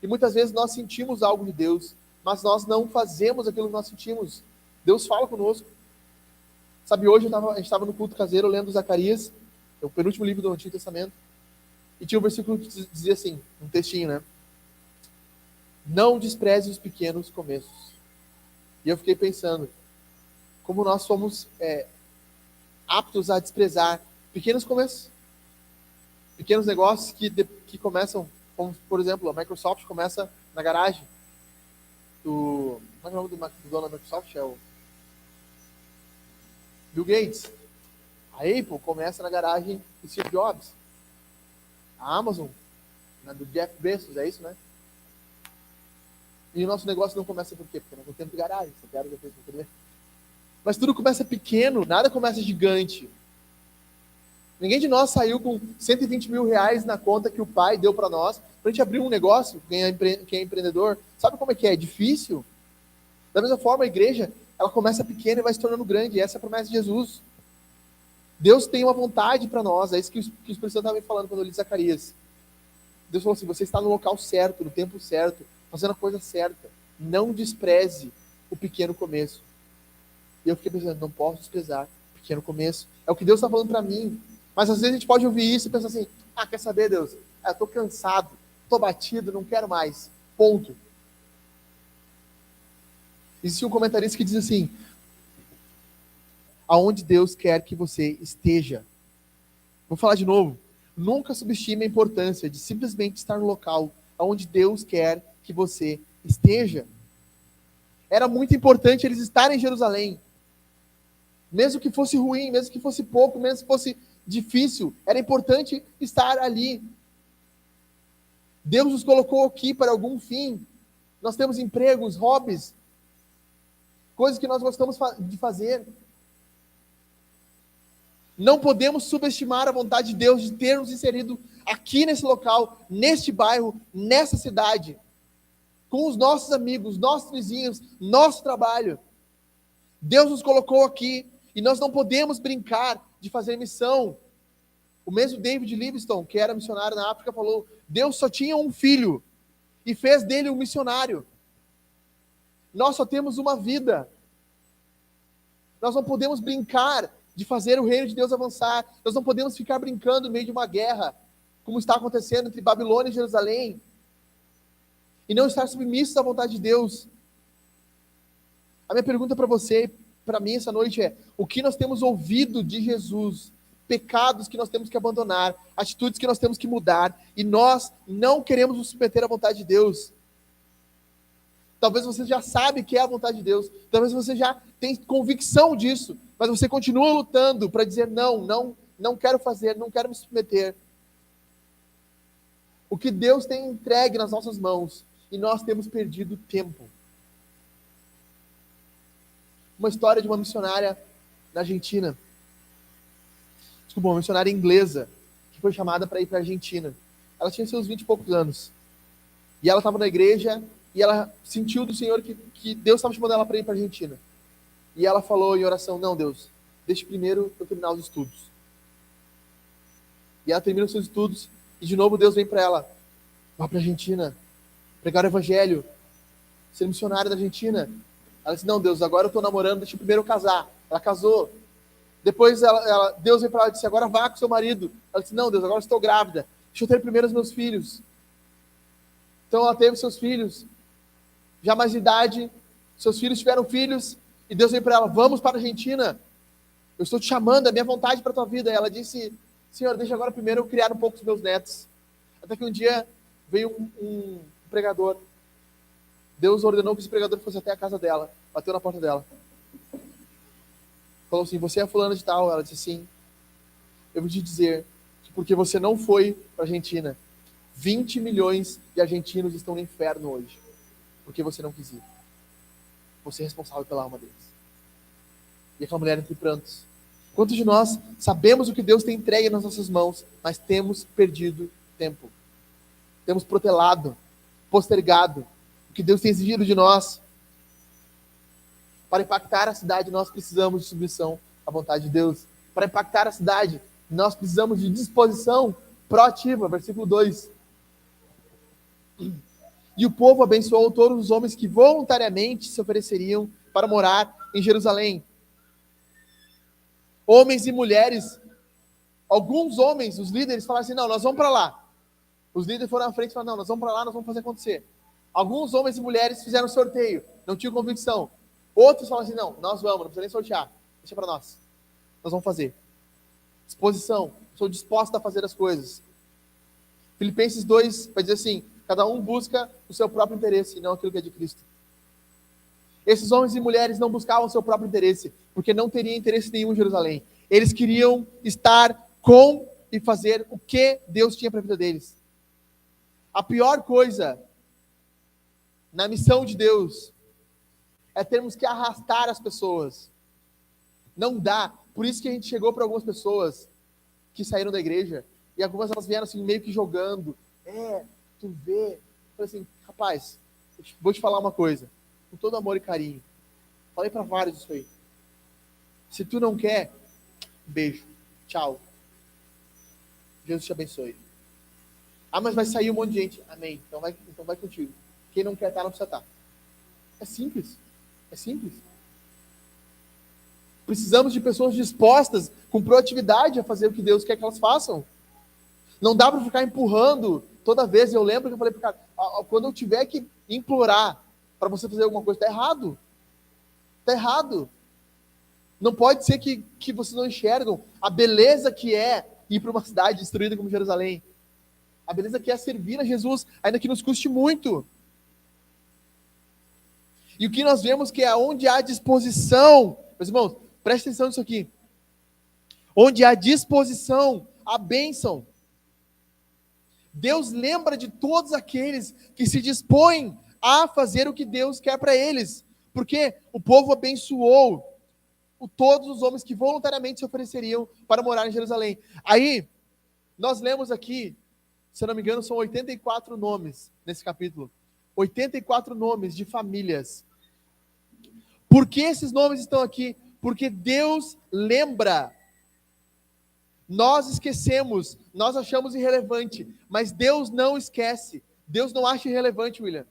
E muitas vezes nós sentimos algo de Deus, mas nós não fazemos aquilo que nós sentimos. Deus fala conosco. Sabe, hoje a gente estava no culto caseiro lendo Zacarias, é o penúltimo livro do Antigo Testamento, e tinha um versículo que dizia assim, um textinho, né? Não despreze os pequenos começos. E eu fiquei pensando, como nós somos aptos a desprezar pequenos começos, pequenos negócios que começam, como por exemplo, a Microsoft começa na garagem do... Como é o nome do dono da Microsoft? É o Bill Gates. A Apple começa na garagem do Steve Jobs. A Amazon, do Jeff Bezos, é isso, né? E o nosso negócio não começa por quê? Porque não tem tempo de garagem. Você quer depois entender? Mas tudo começa pequeno, nada começa gigante. Ninguém de nós saiu com 120 mil reais na conta que o pai deu para nós, para a gente abrir um negócio, quem é empreendedor. Sabe como é que é? É difícil. Da mesma forma, a igreja, ela começa pequena e vai se tornando grande. Essa é a promessa de Jesus. Deus tem uma vontade para nós. É isso que o Espírito Santo estava me falando quando eu li Zacarias. Deus falou assim, você está no local certo, no tempo certo, fazendo a coisa certa. Não despreze o pequeno começo. E eu fiquei pensando, não posso desprezar o pequeno começo. É o que Deus está falando para mim. Mas às vezes a gente pode ouvir isso e pensar assim, quer saber, Deus? Eu estou cansado, estou batido, não quero mais. Ponto. Existe um comentarista que diz assim, aonde Deus quer que você esteja. Vou falar de novo. Nunca subestime a importância de simplesmente estar no local aonde Deus quer que você esteja. Era muito importante eles estarem em Jerusalém. Mesmo que fosse ruim, mesmo que fosse pouco, mesmo que fosse difícil, era importante estar ali. Deus nos colocou aqui para algum fim. Nós temos empregos, hobbies, coisas que nós gostamos de fazer. Não podemos subestimar a vontade de Deus de ter nos inserido aqui nesse local, neste bairro, nessa cidade, com os nossos amigos, nossos vizinhos, nosso trabalho. Deus nos colocou aqui e nós não podemos brincar de fazer missão. O mesmo David Livingstone, que era missionário na África, falou, Deus só tinha um filho e fez dele um missionário. Nós só temos uma vida. Nós não podemos brincar de fazer o reino de Deus avançar. Nós não podemos ficar brincando no meio de uma guerra, como está acontecendo entre Babilônia e Jerusalém, e não estar submissos à vontade de Deus. A minha pergunta para você, para mim essa noite é, o que nós temos ouvido de Jesus? Pecados que nós temos que abandonar, atitudes que nós temos que mudar, e nós não queremos nos submeter à vontade de Deus. Talvez você já sabe que é a vontade de Deus, talvez você já tem convicção disso, mas você continua lutando para dizer não quero fazer, não quero me submeter. O que Deus tem entregue nas nossas mãos, e nós temos perdido tempo. Uma história de uma missionária na Argentina, uma missionária inglesa, que foi chamada para ir para a Argentina. Ela tinha seus 20 e poucos anos, e ela estava na igreja, e ela sentiu do Senhor que Deus estava chamando ela para ir para a Argentina. E ela falou em oração, não, Deus, deixa primeiro eu terminar os estudos. E ela termina os seus estudos, e de novo Deus vem para ela, vá para a Argentina, pregar o evangelho, ser missionária da Argentina. Ela disse, não, Deus, agora eu estou namorando, deixa eu primeiro casar. Ela casou. Depois Deus veio para ela e disse, agora vá com seu marido. Ela disse, não, Deus, agora eu estou grávida, deixa eu ter primeiro os meus filhos. Então ela teve seus filhos, já mais de idade, seus filhos tiveram filhos, e Deus veio para ela, vamos para a Argentina, eu estou te chamando, é minha vontade para a tua vida. E ela disse, Senhor, deixa agora primeiro eu criar um pouco os meus netos. Até que um dia veio um pregador, Deus ordenou que esse pregador fosse até a casa dela, bateu na porta dela, falou assim, você é fulana de tal? Ela disse, sim. Eu vou te dizer que porque você não foi para a Argentina, 20 milhões de argentinos estão no inferno hoje, porque você não quis ir. Você é responsável pela alma deles. E aquela mulher entre prantos. Quantos de nós sabemos o que Deus tem entregue nas nossas mãos, mas temos perdido tempo? Temos protelado, postergado o que Deus tem exigido de nós. Para impactar a cidade, nós precisamos de submissão a vontade de Deus. Para impactar a cidade, nós precisamos de disposição proativa. Versículo 2. E o povo abençoou todos os homens que voluntariamente se ofereceriam para morar em Jerusalém. Homens e mulheres. Alguns homens, os líderes, falaram assim, não, nós vamos para lá. Os líderes foram à frente e falaram, não, nós vamos para lá, nós vamos fazer acontecer. Alguns homens e mulheres fizeram sorteio, não tinham convicção. Outros falaram assim, não, nós vamos, não precisa nem sortear, deixa para nós. Nós vamos fazer. Disposição, sou disposta a fazer as coisas. Filipenses 2 vai dizer assim, cada um busca o seu próprio interesse, e não aquilo que é de Cristo. Esses homens e mulheres não buscavam o seu próprio interesse, porque não teria interesse nenhum em Jerusalém. Eles queriam estar com e fazer o que Deus tinha para a vida deles. A pior coisa na missão de Deus é termos que arrastar as pessoas. Não dá. Por isso que a gente chegou para algumas pessoas que saíram da igreja e algumas elas vieram assim meio que jogando. Tu vê. Eu falei assim, rapaz, vou te falar uma coisa. Com todo amor e carinho. Falei para vários isso aí. Se tu não quer, beijo. Tchau. Jesus te abençoe. Ah, mas vai sair um monte de gente. Amém. Então vai contigo. Quem não quer estar, não precisa estar. É simples. É simples. Precisamos de pessoas dispostas, com proatividade, a fazer o que Deus quer que elas façam. Não dá para ficar empurrando toda vez. Eu lembro que eu falei para o cara, quando eu tiver que implorar para você fazer alguma coisa, está errado. Está errado. Não pode ser que vocês não enxergam a beleza que é ir para uma cidade destruída como Jerusalém. A beleza que é servir a Jesus, ainda que nos custe muito. E o que nós vemos que é onde há disposição, meus irmãos, preste atenção nisso aqui. Onde há disposição, há bênção. Deus lembra de todos aqueles que se dispõem a fazer o que Deus quer para eles. Porque o povo abençoou todos os homens que voluntariamente se ofereceriam para morar em Jerusalém. Aí, nós lemos aqui, se eu não me engano, são 84 nomes nesse capítulo. 84 nomes de famílias. Por que esses nomes estão aqui? Porque Deus lembra. Nós esquecemos, nós achamos irrelevante, mas Deus não esquece. Deus não acha irrelevante, William.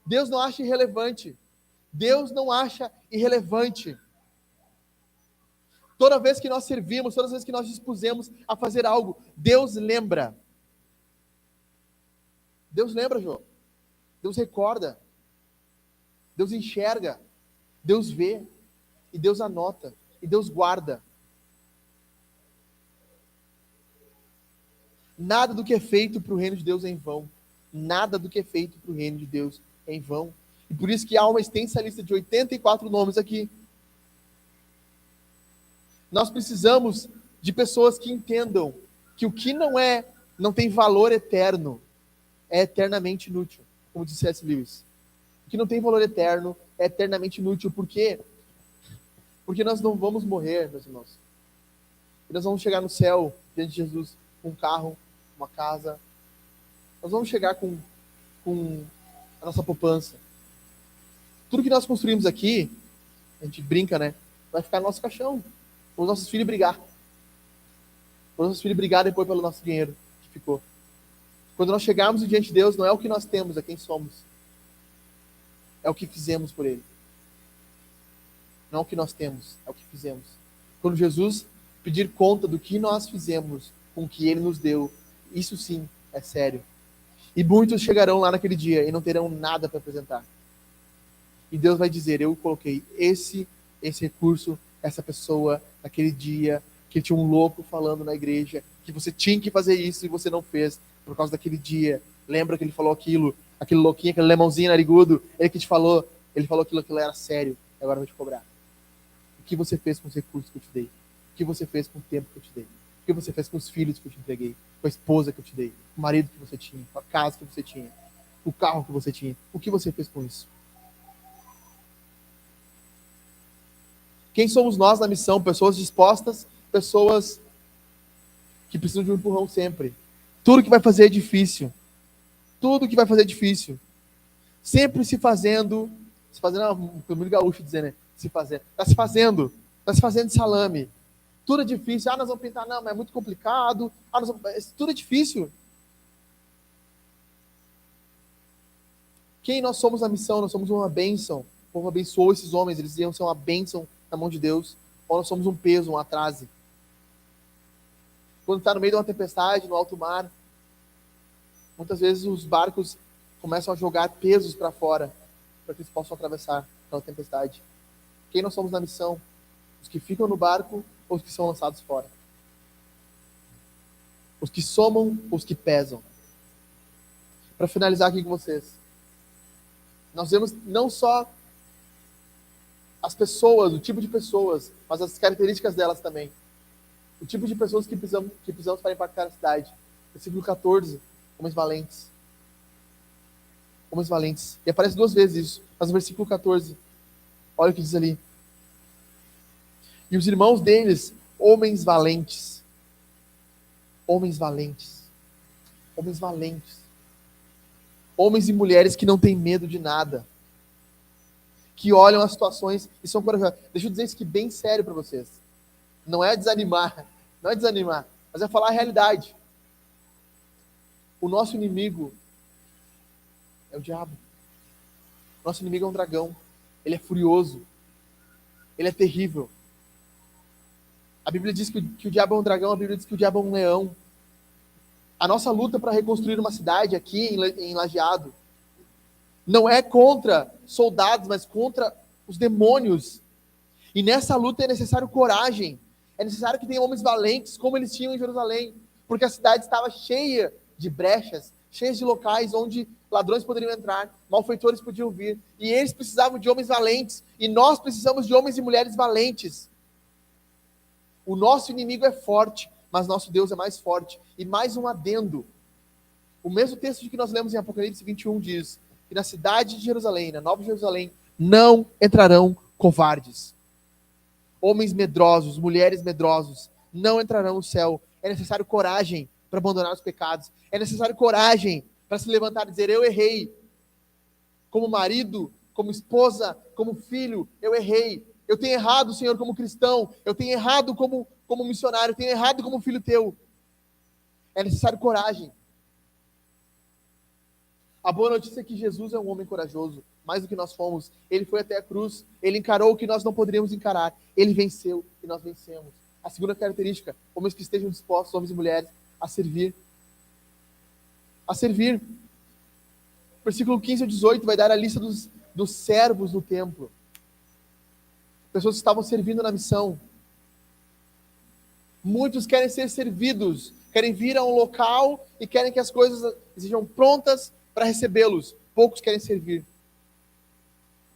Deus não acha irrelevante. Deus não acha irrelevante. Toda vez que nós servimos, todas as vezes que nós dispusemos a fazer algo, Deus lembra. Deus lembra, João. Deus recorda. Deus enxerga. Deus vê. E Deus anota. E Deus guarda. Nada do que é feito para o reino de Deus é em vão. Nada do que é feito para o reino de Deus é em vão. E por isso que há uma extensa lista de 84 nomes aqui. Nós precisamos de pessoas que entendam que o que não tem valor eterno, é eternamente inútil, como disse C.S. Lewis. O que não tem valor eterno é eternamente inútil. Por quê? Porque nós não vamos morrer, meus irmãos. E nós vamos chegar no céu, diante de Jesus, com um carro, uma casa. Nós vamos chegar com a nossa poupança. Tudo que nós construímos aqui, a gente brinca, né? Vai ficar no nosso caixão. Os nossos filhos brigar. Os nossos filhos brigar depois pelo nosso dinheiro que ficou. Quando nós chegarmos diante de Deus, não é o que nós temos, é quem somos. É o que fizemos por Ele. Não é o que nós temos, é o que fizemos. Quando Jesus pedir conta do que nós fizemos com o que Ele nos deu, isso sim é sério. E muitos chegarão lá naquele dia e não terão nada para apresentar. E Deus vai dizer, eu coloquei esse recurso, essa pessoa, naquele dia, que tinha um louco falando na igreja, que você tinha que fazer isso e você não fez, por causa daquele dia. Lembra que ele falou aquilo, aquele louquinho, aquele lemãozinho narigudo, ele que te falou, ele falou aquilo era sério, e agora eu vou te cobrar. O que você fez com os recursos que eu te dei? O que você fez com o tempo que eu te dei? O que você fez com os filhos que eu te entreguei? Com a esposa que eu te dei? Com o marido que você tinha? Com a casa que você tinha? Com o carro que você tinha? O que você fez com isso? Quem somos nós na missão? Pessoas dispostas, pessoas que precisam de um empurrão sempre. Tudo que vai fazer é difícil. Tudo que vai fazer é difícil. Sempre se fazendo, foi muito gaúcho dizer, né? Se fazendo. Está se fazendo de salame. Tudo é difícil. Nós vamos pintar, não, mas é muito complicado. Tudo é difícil. Quem nós somos na missão? Nós somos uma bênção. O povo abençoou esses homens, eles iam ser uma bênção na mão de Deus. Ou nós somos um peso, um atraso. Quando está no meio de uma tempestade, no alto mar, muitas vezes os barcos começam a jogar pesos para fora, para que eles possam atravessar aquela tempestade. Quem nós somos na missão? Os que ficam no barco ou os que são lançados fora? Os que somam ou os que pesam? Para finalizar aqui com vocês, nós vemos não só as pessoas, o tipo de pessoas, mas as características delas também. O tipo de pessoas que precisamos para impactar a cidade. Versículo 14, homens valentes. Homens valentes. E aparece 2 vezes isso, mas no versículo 14, olha o que diz ali. E os irmãos deles, homens valentes. Homens valentes. Homens valentes. Homens e mulheres que não têm medo de nada. Que olham as situações e são corajosos. Deixa eu dizer isso aqui bem sério para vocês. Não é desanimar, mas é falar a realidade. O nosso inimigo é o diabo. Nosso inimigo é um dragão. Ele é furioso. Ele é terrível. A Bíblia diz que o diabo é um dragão, a Bíblia diz que o diabo é um leão. A nossa luta para reconstruir uma cidade aqui em Lajeado não é contra soldados, mas contra os demônios. E nessa luta é necessário coragem. É necessário que tenha homens valentes, como eles tinham em Jerusalém. Porque a cidade estava cheia de brechas, cheia de locais onde ladrões poderiam entrar, malfeitores podiam vir. E eles precisavam de homens valentes. E nós precisamos de homens e mulheres valentes. O nosso inimigo é forte, mas nosso Deus é mais forte. E mais um adendo. O mesmo texto de que nós lemos em Apocalipse 21 diz que na cidade de Jerusalém, na Nova Jerusalém, não entrarão covardes. Homens medrosos, mulheres medrosos, não entrarão no céu. É necessário coragem para abandonar os pecados. É necessário coragem para se levantar e dizer, eu errei. Como marido, como esposa, como filho, eu errei. Eu tenho errado, Senhor, como cristão. Eu tenho errado como missionário. Eu tenho errado como filho teu. É necessário coragem. A boa notícia é que Jesus é um homem corajoso, mais do que nós fomos. Ele foi até a cruz, ele encarou o que nós não poderíamos encarar. Ele venceu e nós vencemos. A segunda característica, homens que estejam dispostos, homens e mulheres, a servir. A servir. Versículo 15 ao 18 vai dar a lista dos servos do templo. Pessoas que estavam servindo na missão. Muitos querem ser servidos, querem vir a um local e querem que as coisas sejam prontas para recebê-los. Poucos querem servir.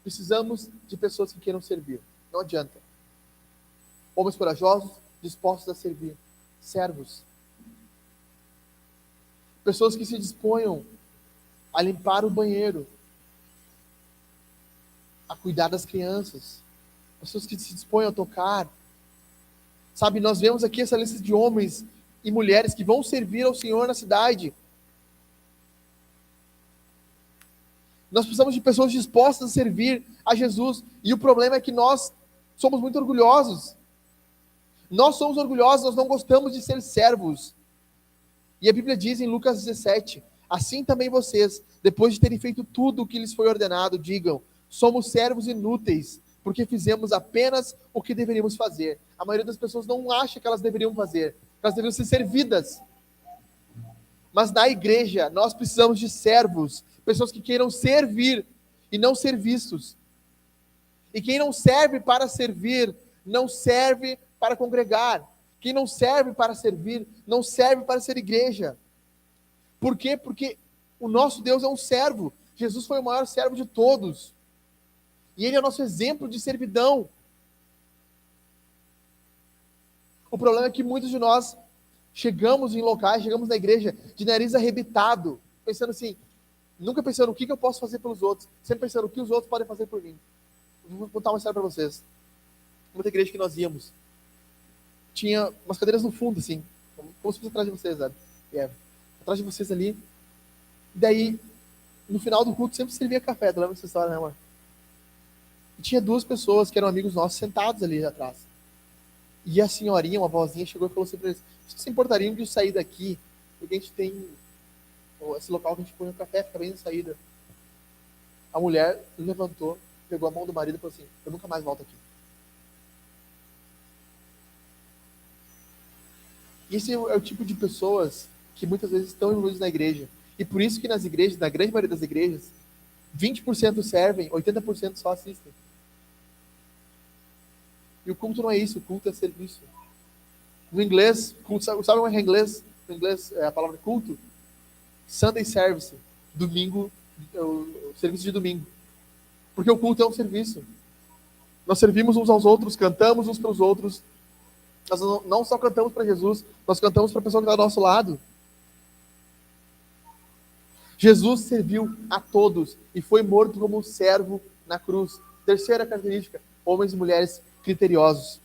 Precisamos de pessoas que queiram servir. Não adianta. Homens corajosos, dispostos a servir. Servos. Pessoas que se disponham a limpar o banheiro, a cuidar das crianças. Pessoas que se dispõem a tocar. Sabe, nós vemos aqui essa lista de homens e mulheres que vão servir ao Senhor na cidade. Nós precisamos de pessoas dispostas a servir a Jesus. E o problema é que nós somos muito orgulhosos. Nós somos orgulhosos, nós não gostamos de ser servos. E a Bíblia diz em Lucas 17, assim também vocês, depois de terem feito tudo o que lhes foi ordenado, digam, somos servos inúteis, porque fizemos apenas o que deveríamos fazer. A maioria das pessoas não acha que elas deveriam fazer, elas deveriam ser servidas. Mas na igreja, nós precisamos de servos, pessoas que queiram servir e não ser vistos. E quem não serve para servir, não serve para congregar. Quem não serve para servir, não serve para ser igreja. Por quê? Porque o nosso Deus é um servo. Jesus foi o maior servo de todos. E ele é o nosso exemplo de servidão. O problema é que muitos de nós chegamos em locais, chegamos na igreja de nariz arrebitado, pensando assim, nunca pensando o que eu posso fazer pelos outros, sempre pensando o que os outros podem fazer por mim. Vou contar uma história para vocês. Muita igreja que nós íamos, tinha umas cadeiras no fundo, assim, como se fosse atrás de vocês, sabe? Atrás de vocês ali. E daí, no final do culto, sempre servia café. Tu lembra dessa história, né, mano? E tinha 2 pessoas que eram amigos nossos sentados ali atrás. E a senhorinha, uma vozinha, chegou e falou assim para eles: vocês se importariam de eu sair daqui? Porque a gente tem esse local que a gente põe o café, fica bem na saída. A mulher levantou, pegou a mão do marido e falou assim: eu nunca mais volto aqui. E esse é o tipo de pessoas que muitas vezes estão envolvidos na igreja. E por isso que nas igrejas, na grande maioria das igrejas, 20% servem, 80% só assistem. E o culto não é isso, o culto é serviço. No inglês, culto, sabe como é inglês? No inglês, é a palavra culto? Sunday service. Domingo, o serviço de domingo. Porque o culto é um serviço. Nós servimos uns aos outros, cantamos uns para os outros. Nós não só cantamos para Jesus, nós cantamos para a pessoa que está do nosso lado. Jesus serviu a todos e foi morto como um servo na cruz. Terceira característica, homens e mulheres criteriosos.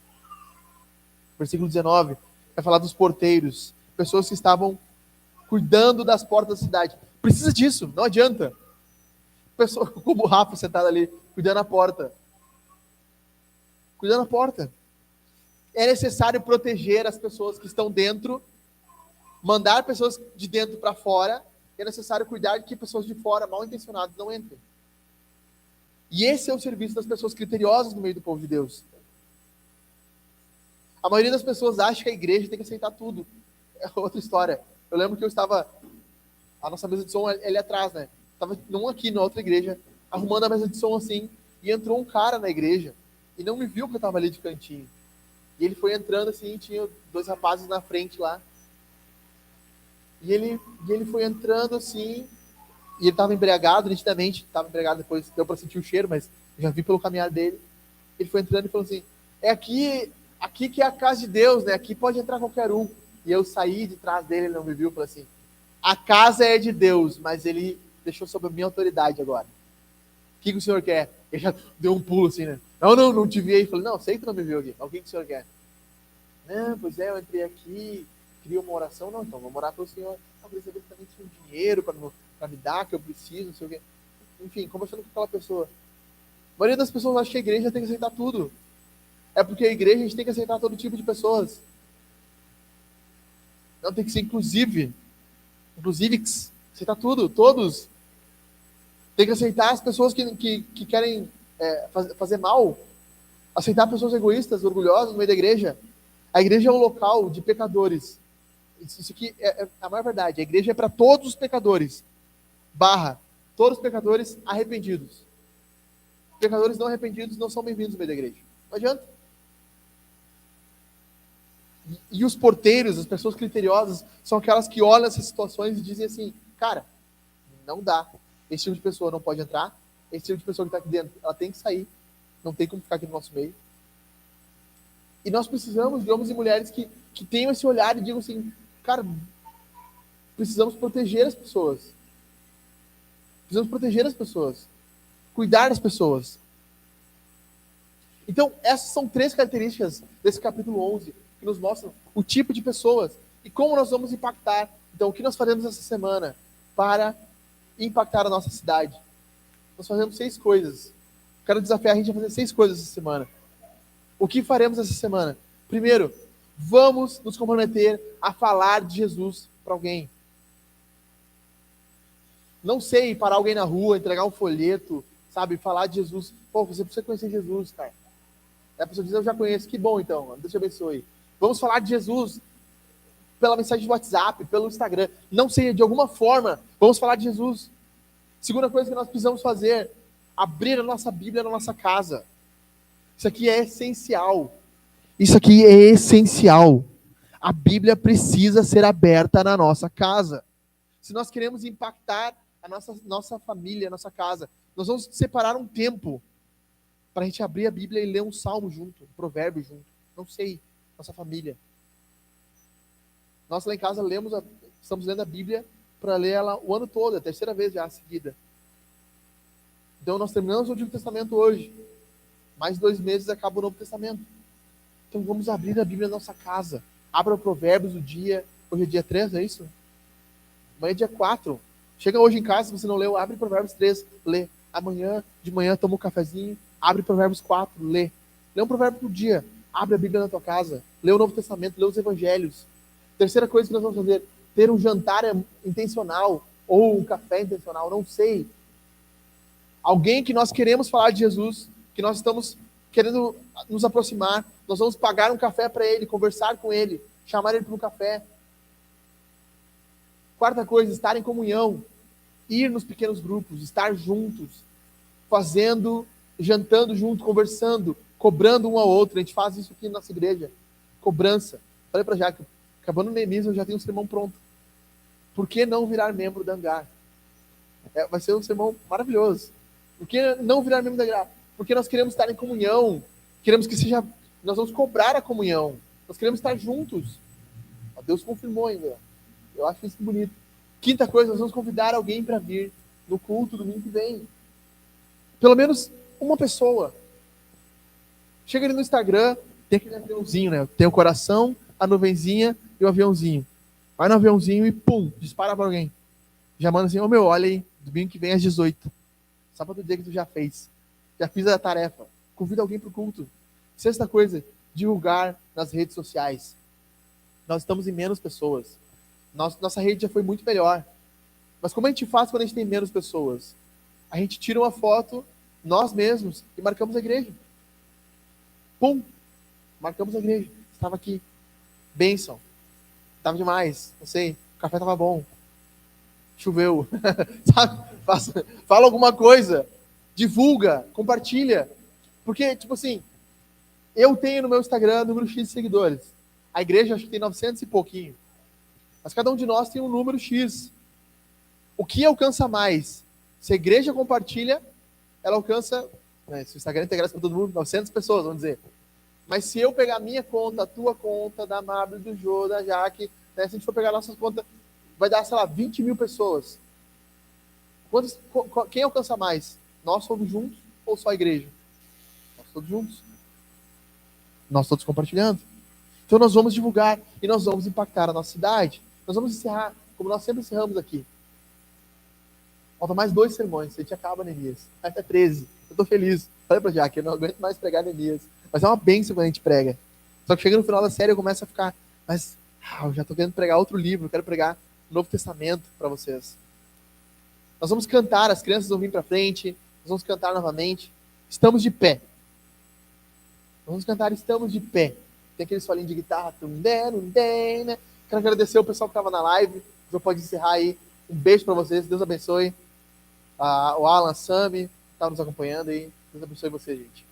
Versículo 19, vai falar dos porteiros, pessoas que estavam cuidando das portas da cidade. Precisa disso, não adianta. Pessoa como o Rafa sentado ali, cuidando da porta. Cuidando da porta. É necessário proteger as pessoas que estão dentro, mandar pessoas de dentro para fora. É necessário cuidar de que pessoas de fora, mal intencionadas, não entrem. E esse é o serviço das pessoas criteriosas no meio do povo de Deus. A maioria das pessoas acha que a igreja tem que aceitar tudo. É outra história. Eu lembro que eu estava, a nossa mesa de som é ali atrás, né? Estava não aqui, na outra igreja, arrumando a mesa de som assim, e entrou um cara na igreja, e não me viu porque eu estava ali de cantinho. E ele foi entrando assim, tinha dois rapazes na frente lá. E ele foi entrando assim, e ele estava embriagado, nitidamente, estava embriagado, depois deu para sentir o cheiro, mas já vi pelo caminhar dele. Ele foi entrando e falou assim: é aqui que é a casa de Deus, né? Aqui pode entrar qualquer um. E eu saí de trás dele, ele não me viu, falei assim: a casa é de Deus, mas ele deixou sob a minha autoridade agora. O que o senhor quer? Ele já deu um pulo assim, né? Não te vi aí. Falei: não, sei que tu não me viu aqui. O que o senhor quer? Não, pois é, eu entrei aqui, queria uma oração. Não, então, vamos orar pelo senhor. Não, precisa ver também tinha um dinheiro para me dar, que eu preciso, não sei o quê. Enfim, conversando com aquela pessoa. A maioria das pessoas acha que a igreja tem que aceitar tudo. É porque a igreja a gente tem que aceitar todo tipo de pessoas. Não, tem que ser inclusive, aceitar tudo, todos. Tem que aceitar as pessoas que querem fazer mal. Aceitar pessoas egoístas, orgulhosas no meio da igreja. A igreja é um local de pecadores. Isso aqui é a maior verdade. A igreja é para todos os pecadores. Todos os pecadores arrependidos. Pecadores não arrependidos não são bem-vindos no meio da igreja. Não adianta. E os porteiros, as pessoas criteriosas, são aquelas que olham essas situações e dizem assim: cara, não dá. Esse tipo de pessoa não pode entrar. Esse tipo de pessoa que está aqui dentro, ela tem que sair. Não tem como ficar aqui no nosso meio. E nós precisamos de homens e mulheres que tenham esse olhar e digam assim: cara, precisamos proteger as pessoas. Precisamos proteger as pessoas. Cuidar das pessoas. Então, essas são 3 características desse capítulo 11 que nos mostram o tipo de pessoas e como nós vamos impactar. Então, o que nós faremos essa semana para impactar a nossa cidade? Nós fazemos 6 coisas. Quero desafiar a gente a fazer 6 coisas essa semana. O que faremos essa semana? Primeiro, vamos nos comprometer a falar de Jesus para alguém. Não sei, parar alguém na rua, entregar um folheto, sabe, falar de Jesus. Pô, você precisa conhecer Jesus, cara. E a pessoa diz: eu já conheço. Que bom, então. Deus te abençoe. Vamos falar de Jesus pela mensagem de WhatsApp, pelo Instagram. Não sei, de alguma forma, vamos falar de Jesus. Segunda coisa que nós precisamos fazer: abrir a nossa Bíblia na nossa casa. Isso aqui é essencial. Isso aqui é essencial. A Bíblia precisa ser aberta na nossa casa. Se nós queremos impactar a nossa família, a nossa casa, nós vamos separar um tempo para a gente abrir a Bíblia e ler um salmo junto, um provérbio junto. Não sei, nossa família. Nós lá em casa estamos lendo a Bíblia para ler ela o ano todo, é a 3ª vez já seguida. Então nós terminamos o Antigo Testamento hoje. Mais 2 meses acaba o Novo Testamento. Então vamos abrir a Bíblia na nossa casa. Abra o Provérbios do dia. Hoje é dia 3, é isso? Amanhã é dia 4. Chega hoje em casa, se você não leu, abre Provérbios 3, lê. Amanhã, de manhã, toma um cafezinho, abre Provérbios 4, lê. Lê um provérbio por dia. Abre a Bíblia na tua casa. ler o Novo Testamento, ler os Evangelhos. Terceira coisa que nós vamos fazer, ter um jantar intencional, ou um café intencional, não sei. Alguém que nós queremos falar de Jesus, que nós estamos querendo nos aproximar, nós vamos pagar um café para ele, conversar com ele, chamar ele para um café. Quarta coisa, estar em comunhão, ir nos pequenos grupos, estar juntos, jantando junto, conversando, cobrando um ao outro. A gente faz isso aqui na nossa igreja, cobrança. Falei para Jaque, acabando o Neemias, eu já tenho um sermão pronto. Por que não virar membro da Hangar? Vai ser um sermão maravilhoso. Por que não virar membro da Hangar? Porque nós queremos estar em comunhão, queremos que seja... Nós vamos cobrar a comunhão, nós queremos estar juntos. Deus confirmou ainda. Eu acho isso bonito. Quinta coisa, nós vamos convidar alguém para vir no culto domingo que vem. Pelo menos uma pessoa. Chega ali no Instagram, tem aquele aviãozinho, né? Tem o coração, a nuvenzinha e o aviãozinho. Vai no aviãozinho e pum, dispara para alguém. Já manda assim, olha aí, domingo que vem às 18. Sábado dia que tu já fez. Já fiz a tarefa. Convida alguém para o culto. Sexta coisa, divulgar nas redes sociais. Nós estamos em menos pessoas. Nossa rede já foi muito melhor. Mas como a gente faz quando a gente tem menos pessoas? A gente tira uma foto, nós mesmos, e marcamos a igreja. Pum! Marcamos a igreja. Estava aqui. Bênção. Estava demais. Não sei. O café estava bom. Choveu. Sabe? Fala alguma coisa. Divulga. Compartilha. Porque, tipo assim, eu tenho no meu Instagram número X de seguidores. A igreja acho que tem 900 e pouquinho. Mas cada um de nós tem um número X. O que alcança mais? Se a igreja compartilha, ela alcança, né, se o Instagram integrasse para todo mundo, 900 pessoas, vamos dizer. Mas se eu pegar a minha conta, a tua conta, da Mabel, do Jô, da Jaque, né, se a gente for pegar a nossa conta, vai dar, sei lá, 20 mil pessoas. Quem alcança mais? Nós todos juntos ou só a igreja? Nós todos juntos. Nós todos compartilhando. Então nós vamos divulgar e nós vamos impactar a nossa cidade. Nós vamos encerrar, como nós sempre encerramos aqui. Falta mais 2 sermões, a gente acaba Neemias. Até 13. Eu tô feliz. Falei pra Jaque, eu não aguento mais pregar Neemias. Mas é uma bênção quando a gente prega. Só que chega no final da série eu começo a ficar, mas eu já tô querendo pregar outro livro, eu quero pregar o Novo Testamento para vocês. Nós vamos cantar, as crianças vão vir para frente, nós vamos cantar novamente. Estamos de pé. Nós vamos cantar Estamos de Pé. Tem aquele solinho de guitarra. Né? Quero agradecer o pessoal que estava na live. Já pode encerrar aí. Um beijo para vocês. Deus abençoe. O Alan, Sami, estava nos acompanhando aí. Deus abençoe você, gente.